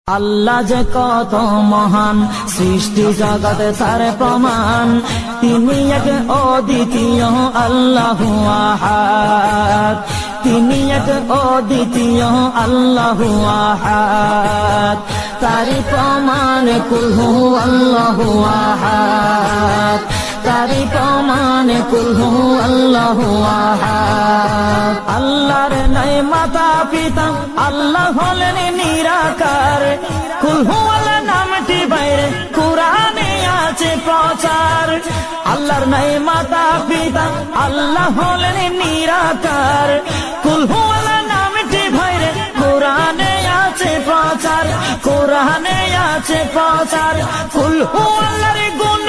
আল্লাহ যে কত মহান, সৃষ্টি জগতে তার প্রমাণ। তিনি এক অদ্বিতীয় আল্লাহু আহাদ, তিনি এক অদ্বিতীয় আল্লাহু আহাদ। তারি প্রমাণ কুল হু আল্লাহু আহাদ, তারি প্রমাণ কুল হু আল্লাহু আহাদ। আল্লাহর নাই মাতা পিতা, আল্লাহ হলেন নিরাকার। কুল হু আল্লাহ নামটি বাইরে কুরআনে আছে প্রচার। আল্লাহর নাই মাতা পিতা, আল্লাহ হলেন নিরাকার। কুল হু আল্লাহ নামটি বাইরে কুরআনে আছে প্রচার, কুরআনে আছে প্রচার। কুল হু আল্লাহর গুণ